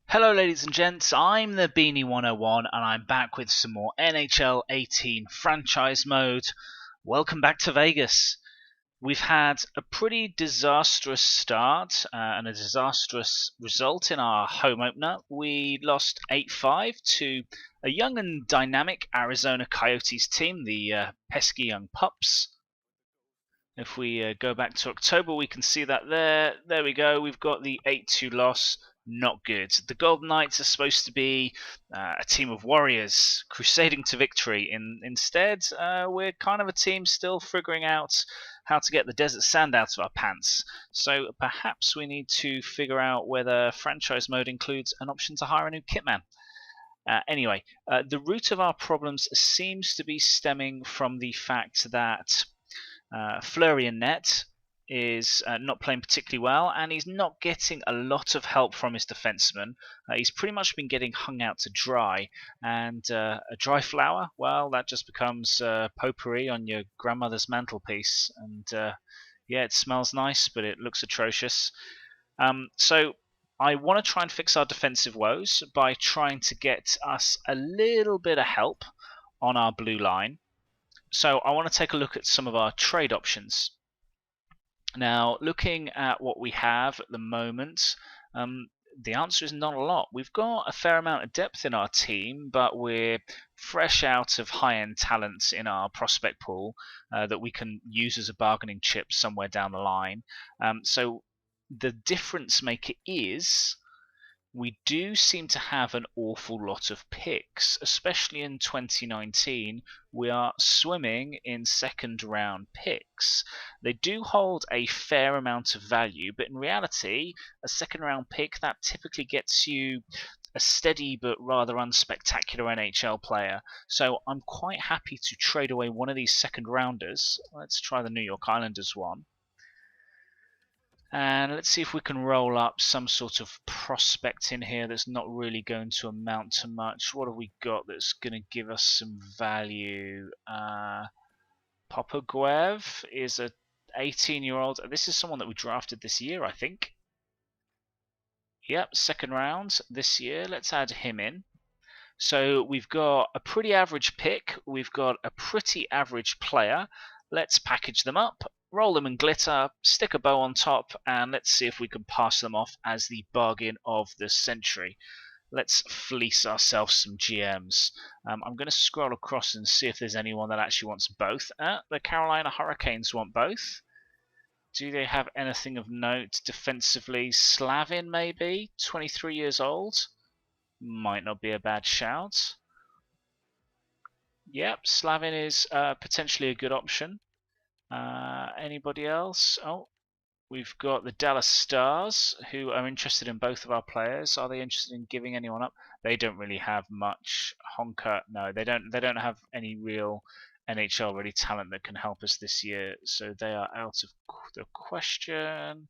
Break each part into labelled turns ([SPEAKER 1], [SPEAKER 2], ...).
[SPEAKER 1] Hello ladies and gents, I'm the Beanie 101 and I'm back with some more NHL 18 franchise mode. Welcome back to Vegas. We've had a pretty disastrous start and a disastrous result in our home opener. We lost 8-5 to a young and dynamic Arizona Coyotes team, the pesky young pups. If we go back to October, we can see that there. There we go. We've got the 8-2 loss. Not good. The Golden Knights are supposed to be a team of warriors crusading to victory. Instead, we're kind of a team still figuring out how to get the desert sand out of our pants. So perhaps we need to figure out whether franchise mode includes an option to hire a new kitman. Anyway, the root of our problems seems to be stemming from the fact that Fleury in net is not playing particularly well, and he's not getting a lot of help from his defenseman. He's pretty much been getting hung out to dry, and a dry flower, well, that just becomes potpourri on your grandmother's mantelpiece, and yeah, it smells nice, but it looks atrocious. So I want to try and fix our defensive woes by trying to get us a little bit of help on our blue line. So I want to take a look at some of our trade options. Now, looking at what we have at the moment, the answer is not a lot. We've got a fair amount of depth in our team, but we're fresh out of high-end talents in our prospect pool that we can use as a bargaining chip somewhere down the line. So the difference maker is we do seem to have an awful lot of picks, especially in 2019. We are swimming in second round picks. They do hold a fair amount of value, but in reality, a second round pick that typically gets you a steady but rather unspectacular NHL player. So I'm quite happy to trade away one of these second rounders. Let's try the New York Islanders one. And let's see if we can roll up some sort of prospect in here that's not really going to amount to much. What have we got that's going to give us some value? Popoguev is a 18-year-old. This is someone that we drafted this year, I think. Yep, second round this year. Let's add him in. So we've got a pretty average pick. We've got a pretty average player. Let's package them up, roll them in glitter, stick a bow on top, and let's see if we can pass them off as the bargain of the century. Let's fleece ourselves some GMs. I'm going to scroll across and see if there's anyone that actually wants both. The Carolina Hurricanes want both. Do they have anything of note defensively? Slavin, maybe? 23 years old? Might not be a bad shout. Yep, Slavin is potentially a good option. Anybody else? Oh, we've got the Dallas Stars, who are interested in both of our players. Are they interested in giving anyone up? They don't really have much. Honker, no, they don't. They don't have any real NHL ready talent that can help us this year, so they are out of the question.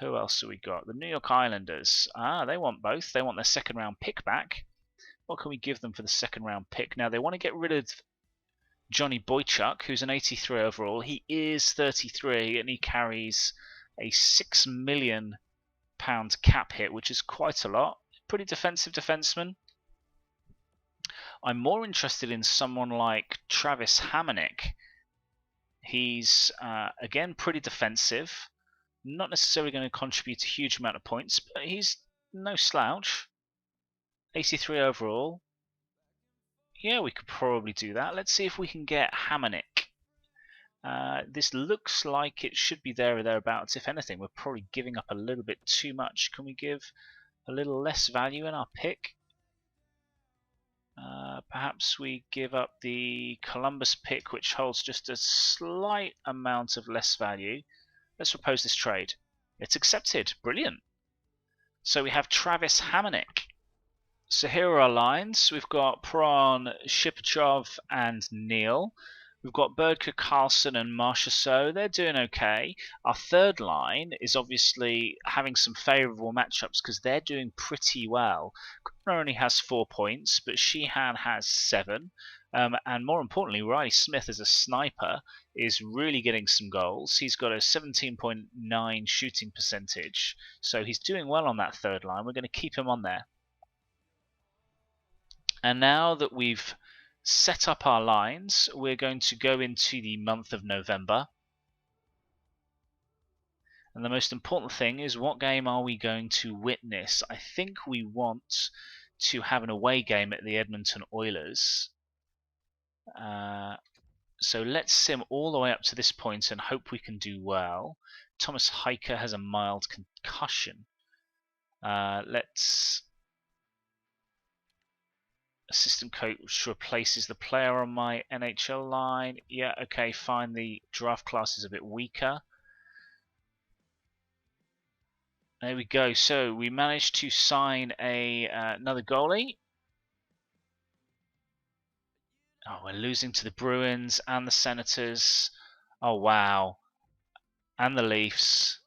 [SPEAKER 1] Who else have we got? The New York Islanders. They want both. They want their second round pick back. What can we give them for the second round pick? Now, they want to get rid of Johnny Boychuk, who's an 83 overall. He is 33 and he carries a £6 million cap hit, which is quite a lot. Pretty defensive defenseman. I'm more interested in someone like Travis Hamonic. He's, again, pretty defensive. Not necessarily going to contribute a huge amount of points, but he's no slouch. 83 overall. Yeah, we could probably do that. Let's see if we can get Hamonic. This looks like it should be there or thereabouts. If anything, we're probably giving up a little bit too much. Can we give a little less value in our pick? Perhaps we give up the Columbus pick, which holds just a slight amount of less value. Let's propose this trade. It's accepted. Brilliant. So we have Travis Hamonic. So here are our lines. We've got Prawn, Shipachov, and Neil. We've got Berger, Carlson, and Marchessault. They're doing okay. Our third line is obviously having some favourable matchups because they're doing pretty well. Connor only has 4 points, but Sheehan has 7. And more importantly, Riley Smith as a sniper is really getting some goals. He's got a 17.9 shooting percentage, so he's doing well on that third line. We're going to keep him on there. And now that we've set up our lines, we're going to go into the month of November. And the most important thing is, what game are we going to witness? I think we want to have an away game at the Edmonton Oilers. So let's sim all the way up to this point and hope we can do well. Thomas Hiker has a mild concussion. Let's... Assistant coach replaces the player on my NHL line. Yeah, okay, fine. The draft class is a bit weaker. There we go. So we managed to sign another goalie. Oh, we're losing to the Bruins and the Senators. Oh, wow. And the Leafs.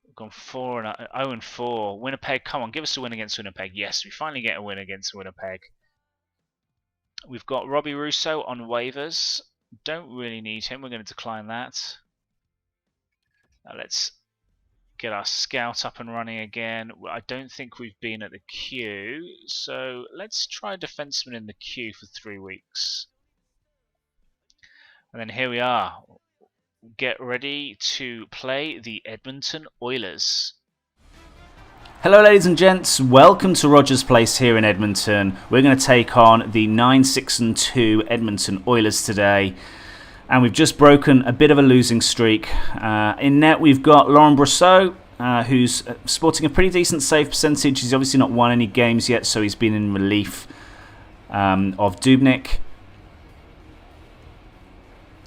[SPEAKER 1] We've gone 0-4. Winnipeg, come on, give us a win against Winnipeg. Yes, we finally get a win against Winnipeg. We've got Robbie Russo on waivers. Don't really need him. We're going to decline that. Now let's get our scout up and running again. I don't think we've been at the queue, so let's try a defenseman in the queue for 3 weeks. And then here we are. Get ready to play the Edmonton Oilers.
[SPEAKER 2] Hello ladies and gents, welcome to Rogers Place here in Edmonton. We're going to take on the 9-6-2 Edmonton Oilers today. And we've just broken a bit of a losing streak. In net we've got Laurent Brosseau, who's sporting a pretty decent save percentage. He's obviously not won any games yet, so he's been in relief of Dubnyk.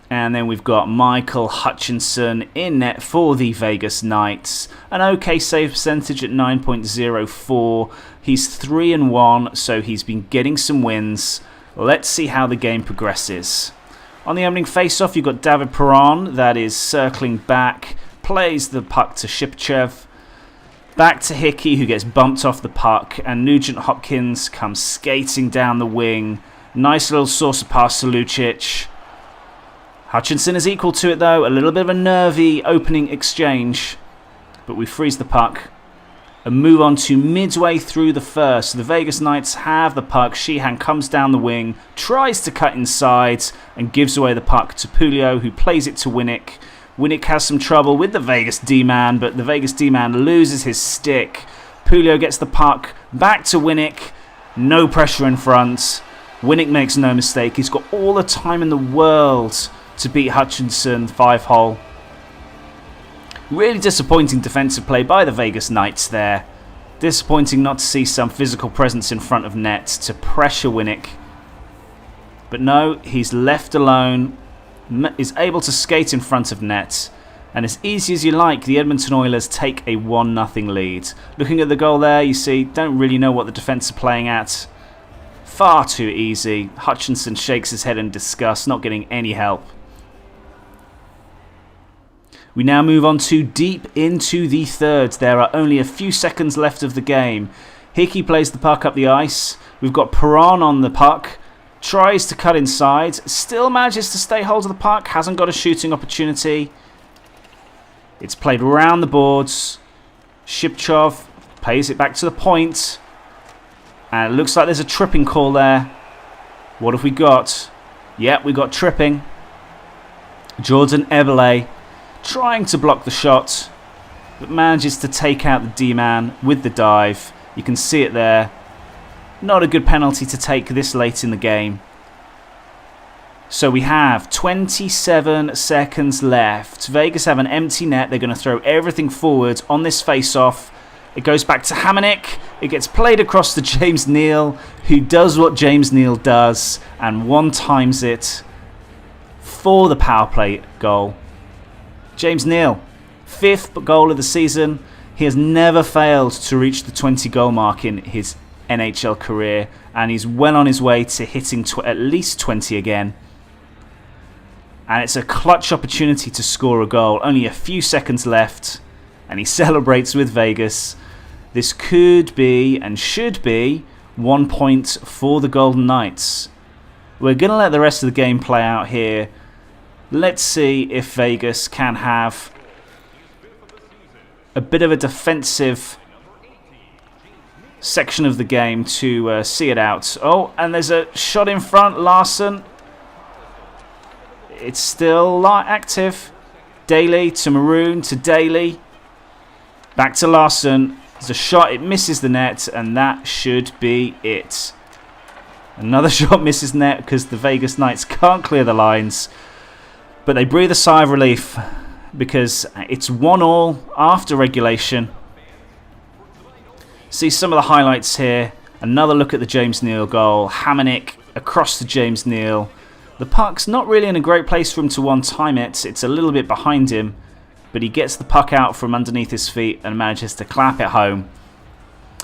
[SPEAKER 2] And then we've got Michael Hutchinson in net for the Vegas Knights. An okay save percentage at 9.04. He's 3-1, so he's been getting some wins. Let's see how the game progresses. On the opening face-off, you've got David Perron that is circling back, plays the puck to Shipchev. Back to Hickey, who gets bumped off the puck, and Nugent Hopkins comes skating down the wing. Nice little saucer pass to Lucic. Hutchinson is equal to it though, a little bit of a nervy opening exchange, but we freeze the puck and move on to midway through the first. The Vegas Knights have the puck. Sheehan comes down the wing, tries to cut inside and gives away the puck to Pulio, who plays it to Winnick. Winnick has some trouble with the Vegas D-man, but the Vegas D-man loses his stick. Pulio gets the puck back to Winnick. No pressure in front. Winnick makes no mistake. He's got all the time in the world to beat Hutchinson 5-hole. Really disappointing defensive play by the Vegas Knights there. Disappointing not to see some physical presence in front of net to pressure Winnick. But no, he's left alone, is able to skate in front of net. And as easy as you like, the Edmonton Oilers take a 1-0 lead. Looking at the goal there, you see, don't really know what the defense are playing at. Far too easy. Hutchinson shakes his head in disgust, not getting any help. We now move on to deep into the third. There are only a few seconds left of the game. Hickey plays the puck up the ice. We've got Perron on the puck. Tries to cut inside. Still manages to stay hold of the puck. Hasn't got a shooting opportunity. It's played around the boards. Shipchov plays it back to the point. And it looks like there's a tripping call there. What have we got? Yep, we got tripping. Jordan Eberle trying to block the shot, but manages to take out the D-man with the dive. You can see it there. Not a good penalty to take this late in the game. So we have 27 seconds left. Vegas have an empty net. They're going to throw everything forward on this face-off. It goes back to Hamonic. It gets played across to James Neal, who does what James Neal does and one-times it for the power play goal. James Neal, 5th goal of the season. He has never failed to reach the 20-goal mark in his NHL career, and he's well on his way to hitting at least 20 again. And it's a clutch opportunity to score a goal. Only a few seconds left, and he celebrates with Vegas. This could be and should be 1 point for the Golden Knights. We're going to let the rest of the game play out here. Let's see if Vegas can have a bit of a defensive section of the game to see it out. Oh, and there's a shot in front. Larson. It's still active. Daly to Maroon to Daly. Back to Larson. There's a shot. It misses the net, and that should be it. Another shot misses net because the Vegas Knights can't clear the lines. But they breathe a sigh of relief because it's 1-1 after regulation. See some of the highlights here. Another look at the James Neal goal. Hamonic across to James Neal. The puck's not really in a great place for him to one-time it. It's a little bit behind him. But he gets the puck out from underneath his feet and manages to clap it home.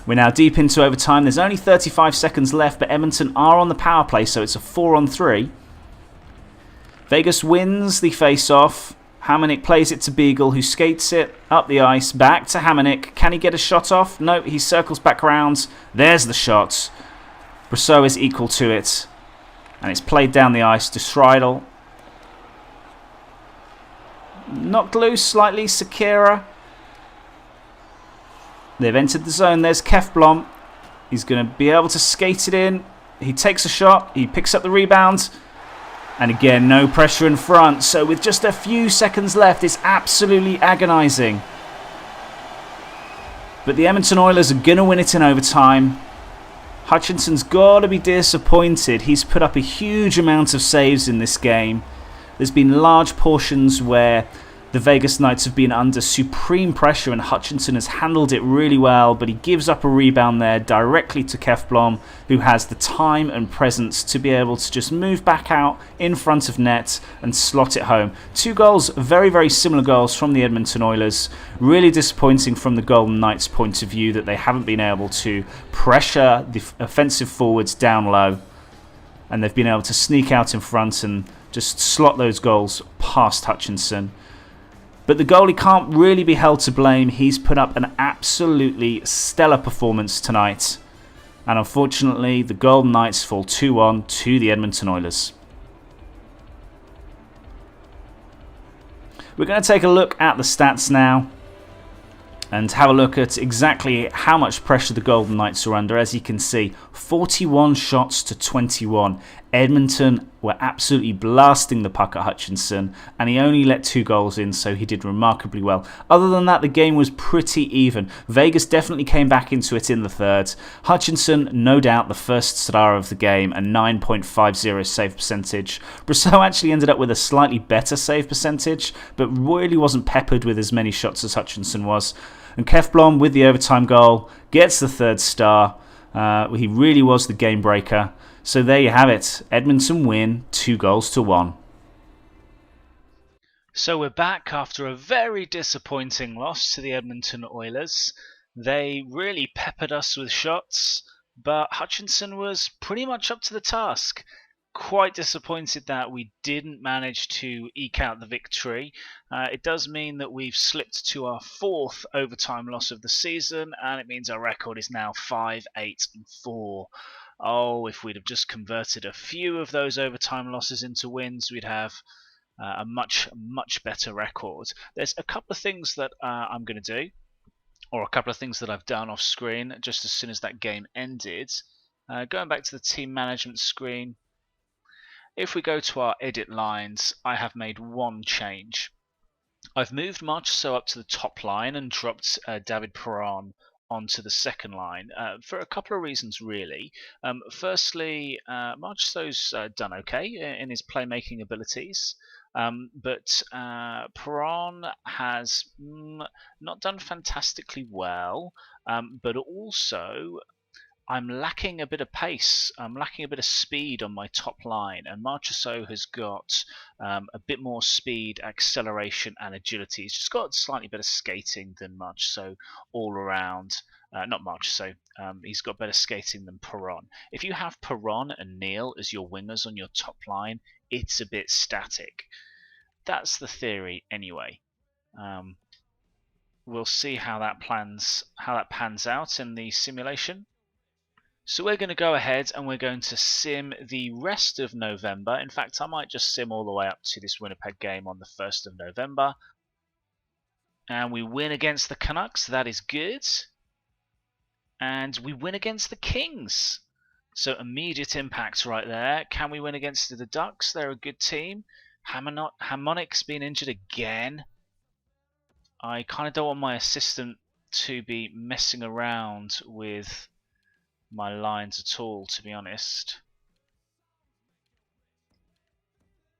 [SPEAKER 2] We're now deep into overtime. There's only 35 seconds left, but Edmonton are on the power play, so it's a 4-on-3. Vegas wins the face-off. Hamonic plays it to Beagle, who skates it up the ice, back to Hamonic. Can he get a shot off? No, he circles back around. There's the shot. Brousseau is equal to it. And it's played down the ice to Schreidel. Knocked loose slightly, Sekera. They've entered the zone. There's Kefblom. He's going to be able to skate it in. He takes a shot. He picks up the rebound. And again, no pressure in front. So with just a few seconds left, it's absolutely agonising. But the Edmonton Oilers are going to win it in overtime. Hutchinson's got to be disappointed. He's put up a huge amount of saves in this game. There's been large portions where the Vegas Knights have been under supreme pressure and Hutchinson has handled it really well, but he gives up a rebound there directly to Kefblom, who has the time and presence to be able to just move back out in front of net and slot it home. 2 goals, very, very similar goals from the Edmonton Oilers. Really disappointing from the Golden Knights' point of view that they haven't been able to pressure the offensive forwards down low, and they've been able to sneak out in front and just slot those goals past Hutchinson. But the goalie can't really be held to blame. He's put up an absolutely stellar performance tonight. And unfortunately, the Golden Knights fall 2-1 to the Edmonton Oilers. We're going to take a look at the stats now and have a look at exactly how much pressure the Golden Knights are under. As you can see, 41 shots to 21. Edmonton were absolutely blasting the puck at Hutchinson, and he only let 2 goals in, so he did remarkably well. Other than that, the game was pretty even. Vegas definitely came back into it in the third. Hutchinson, no doubt, the first star of the game, a 9.50 save percentage. Brousseau actually ended up with a slightly better save percentage, but really wasn't peppered with as many shots as Hutchinson was. And Kefblom, with the overtime goal, gets the 3rd star. He really was the game breaker. So there you have it. Edmonton win 2-1.
[SPEAKER 1] So we're back after a very disappointing loss to the Edmonton Oilers. They really peppered us with shots, but Hutchinson was pretty much up to the task. Quite disappointed that we didn't manage to eke out the victory. It does mean that we've slipped to our 4th overtime loss of the season, and it means our record is now 5-8-4. Oh, if we'd have just converted a few of those overtime losses into wins, we'd have a much, much better record. There's a couple of things that I'm going to do, or a couple of things that I've done off screen just as soon as that game ended. Going back to the team management screen, if we go to our edit lines, I have made one change. I've moved Marchessault up to the top line and dropped David Perron onto the second line for a couple of reasons, really. Firstly, Marchessault's done okay in his playmaking abilities, but Perron has not done fantastically well, but also I'm lacking a bit of pace. I'm lacking a bit of speed on my top line, and Marchessault has got a bit more speed, acceleration, and agility. He's just got slightly better skating than Marchessault all around. Not Marchessault. He's got better skating than Perron. If you have Perron and Neal as your wingers on your top line, it's a bit static. That's the theory, anyway. we'll see how that pans out in the simulation. So we're going to go ahead and we're going to sim the rest of November. In fact, I might just sim all the way up to this Winnipeg game on the 1st of November. And we win against the Canucks, that is good. And we win against the Kings. So immediate impact right there. Can we win against the Ducks? They're a good team. Harmonic's been injured again. I kind of don't want my assistant to be messing around with my lines at all, to be honest.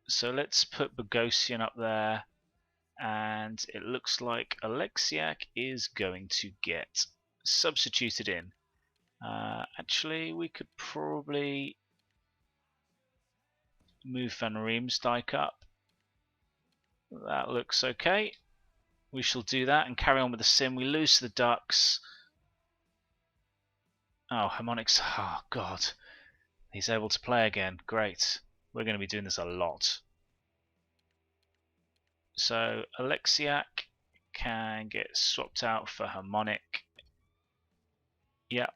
[SPEAKER 1] So let's put Bogosian up there, and it looks like Alexiak is going to get substituted in. Actually, we could probably move Van Riemsdyk up. That looks okay. We shall do that and carry on with the sim. We lose to the Ducks. Oh, Harmonix. Oh, God. He's able to play again. Great. We're going to be doing this a lot. So, Alexiak can get swapped out for Harmonic. Yep.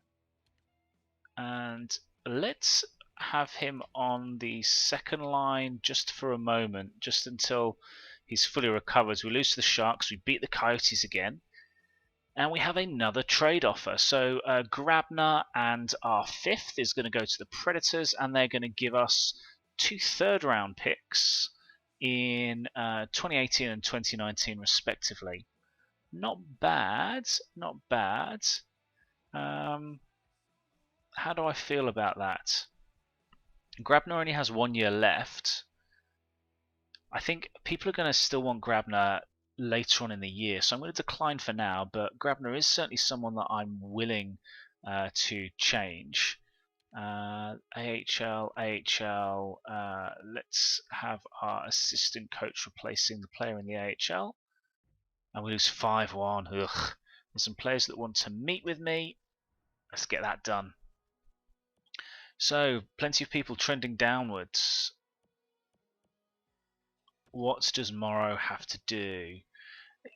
[SPEAKER 1] And let's have him on the second line just for a moment, just until he's fully recovered. We lose to the Sharks. We beat the Coyotes again. And we have another trade offer. So Grabner and our 5th is going to go to the Predators, and they're going to give us 2 third-round picks in 2018 and 2019, respectively. Not bad, not bad. How do I feel about that? Grabner only has 1 year left. I think people are going to still want Grabner later on in the year, so I'm going to decline for now, but Grabner is certainly someone that I'm willing to change. AHL, let's have our assistant coach replacing the player in the AHL. And we lose 5-1. Ugh. There's some players that want to meet with me. Let's get that done. So, plenty of people trending downwards. What does Morrow have to do?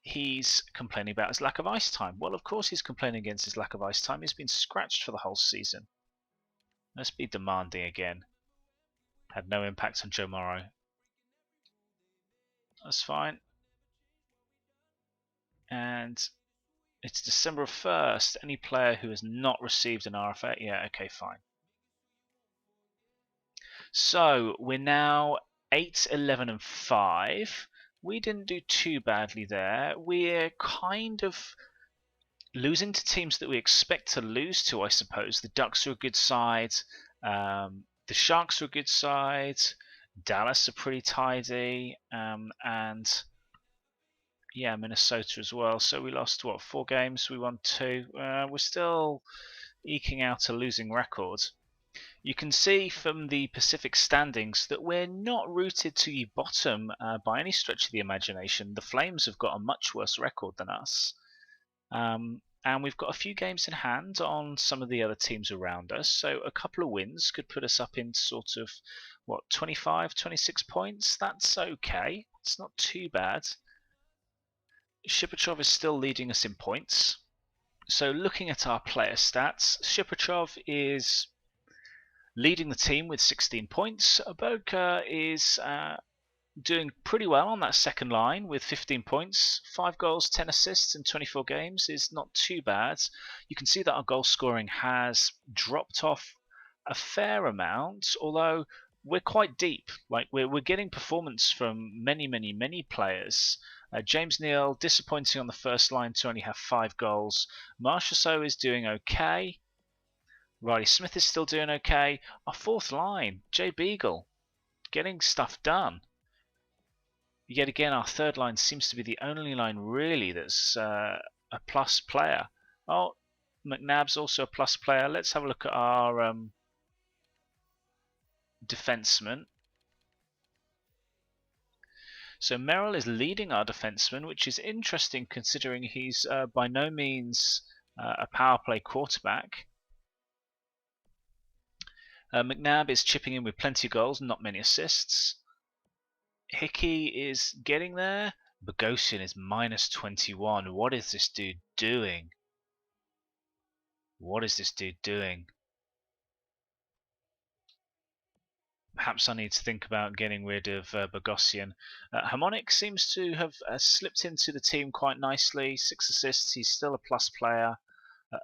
[SPEAKER 1] He's complaining about his lack of ice time. Well, of course he's complaining against his lack of ice time. He's been scratched for the whole season. Let's be demanding again. Had no impact on Joe Morrow. That's fine. And it's December 1st. Any player who has not received an RFA? Yeah, okay, fine. So we're now 8, 11, and 5. We didn't do too badly there. We're kind of losing to teams that we expect to lose to, I suppose. The Ducks are a good side. The Sharks are a good side. Dallas are pretty tidy. And yeah, Minnesota as well. So we lost, what, 4 games? We won 2. We're still eking out a losing record. You can see from the Pacific standings that we're not rooted to the bottom by any stretch of the imagination. The Flames have got a much worse record than us. And we've got a few games in hand on some of the other teams around us. So a couple of wins could put us up in sort of, what, 25, 26 points? That's okay. It's not too bad. Shipatrov is still leading us in points. So looking at our player stats, Shipatrov is leading the team with 16 points. Boca is doing pretty well on that second line with 15 points. 5 goals, 10 assists in 24 games is not too bad. You can see that our goal scoring has dropped off a fair amount, although we're quite deep. Like we're getting performance from many players. James Neal, disappointing on the first line to only have 5 goals. Marchessault is doing okay. Riley Smith is still doing okay. Our 4th line, Jay Beagle, getting stuff done. Yet again, our 3rd line seems to be the only line really that's a plus player. Oh, McNabb's also a plus player. Let's have a look at our defenseman. So Merrill is leading our defenseman, which is interesting considering he's by no means a power play quarterback. McNabb is chipping in with plenty of goals, not many assists. Hickey is getting there. Bogosian is minus 21. What is this dude doing? What is this dude doing? Perhaps I need to think about getting rid of Bogosian. Harmonic seems to have slipped into the team quite nicely. 6 assists, he's still a plus player.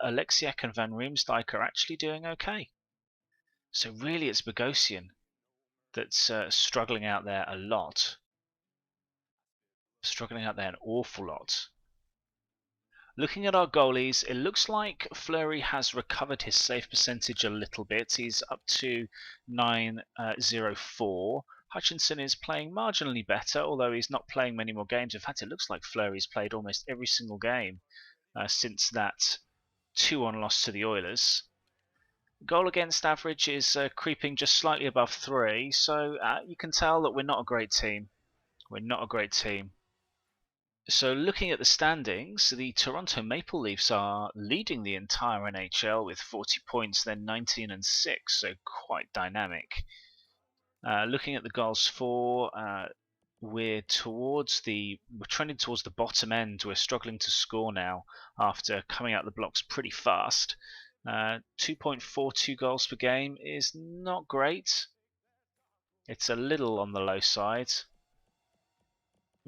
[SPEAKER 1] Alexiak and Van Riemsdyk are actually doing okay. So really it's Bogosian that's struggling out there a lot. Struggling out there an awful lot. Looking at our goalies, it looks like Fleury has recovered his save percentage a little bit. He's up to 904. Hutchinson is playing marginally better, although he's not playing many more games. In fact, it looks like Fleury's played almost every single game since that 2-1 loss to the Oilers. Goal against average is creeping just slightly above 3, so you can tell that we're not a great team. We're not a great team. So looking at the standings, the Toronto Maple Leafs are leading the entire NHL with 40 points, then 19 and 6, so quite dynamic. Looking at the goals for, we're trending towards the bottom end. We're struggling to score now after coming out the blocks pretty fast. 2.42 goals per game is not great. It's a little on the low side.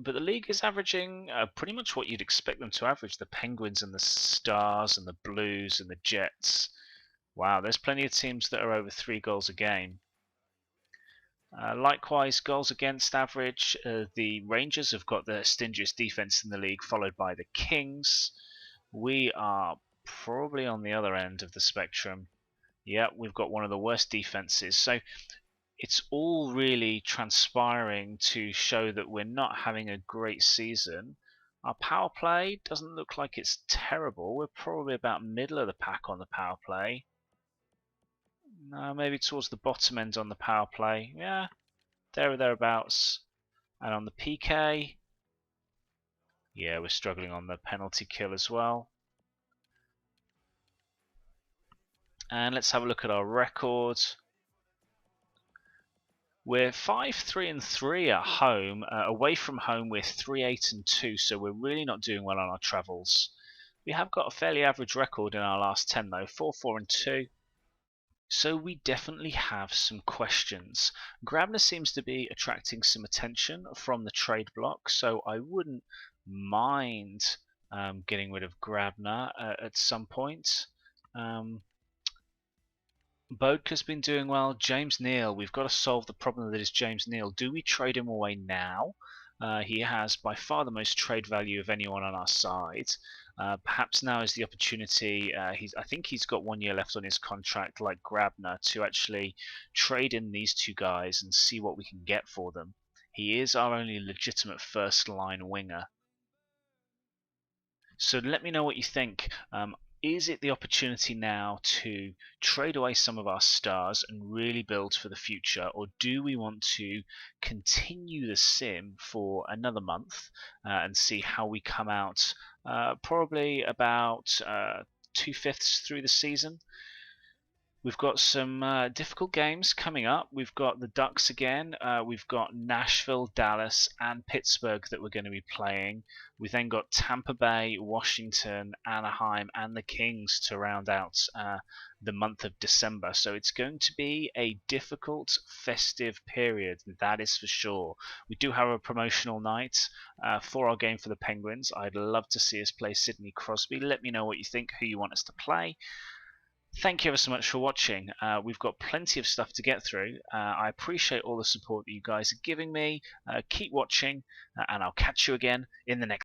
[SPEAKER 1] But the league is averaging pretty much what you'd expect them to average. The Penguins and the Stars and the Blues and the Jets. Wow, there's plenty of teams that are over 3 goals a game. Likewise, goals against average. The Rangers have got the stingiest defense in the league, followed by the Kings. We are probably on the other end of the spectrum. Yeah, we've got one of the worst defenses. So it's all really transpiring to show that we're not having a great season. Our power play doesn't look like it's terrible. We're probably about middle of the pack on the power play. No, maybe towards the bottom end on the power play. Yeah, there or thereabouts. And on the PK, yeah, we're struggling on the penalty kill as well. And let's have a look at our record. We're 5-3-3 at home. Away from home, we're 3-8-2, so we're really not doing well on our travels. We have got a fairly average record in our last 10, though, 4-4-2. So we definitely have some questions. Grabner seems to be attracting some attention from the trade block, so I wouldn't mind getting rid of Grabner at some point. Bodka's been doing well. James Neal, we've got to solve the problem that is James Neal. Do we trade him away now? He has by far the most trade value of anyone on our side. Perhaps now is the opportunity. I think he's got 1 year left on his contract, like Grabner, to actually trade in these two guys and see what we can get for them. He is our only legitimate first-line winger. So let me know what you think. Is it the opportunity now to trade away some of our stars and really build for the future, or do we want to continue the sim for another month and see how we come out probably about 2/5 through the season? We've got some difficult games coming up. We've got the Ducks again. We've got Nashville, Dallas, and Pittsburgh that we're going to be playing. We've then got Tampa Bay, Washington, Anaheim, and the Kings to round out the month of December. So it's going to be a difficult, festive period, that is for sure. We do have a promotional night for our game for the Penguins. I'd love to see us play Sidney Crosby. Let me know what you think, who you want us to play. Thank you ever so much for watching. We've got plenty of stuff to get through. I appreciate all the support that you guys are giving me. Keep watching, and I'll catch you again in the next